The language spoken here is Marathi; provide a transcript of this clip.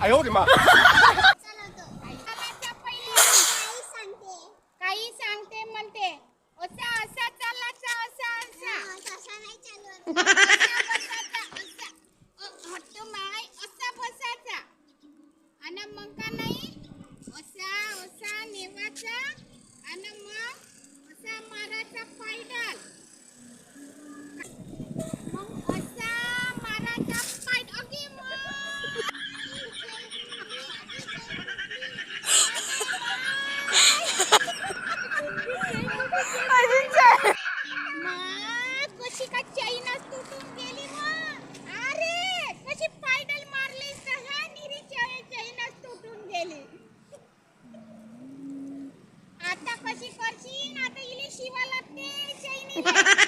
哎呦我的妈！ काही सांगते म्हणते असा असा चालायचा असा असा हट्टू माय असा बसायचा आणि मग का नाही असा असा नेवाचा आणि मग असा मारायचा पायडल मग असा मारायचा पायडल अगे कशी का चैनच तुटून गेली मग अरे कशी पायडल मारलीस तर ह्या निरी चैनच तुटून गेली आता कशी करशील आता इले शिवा लागते चैनी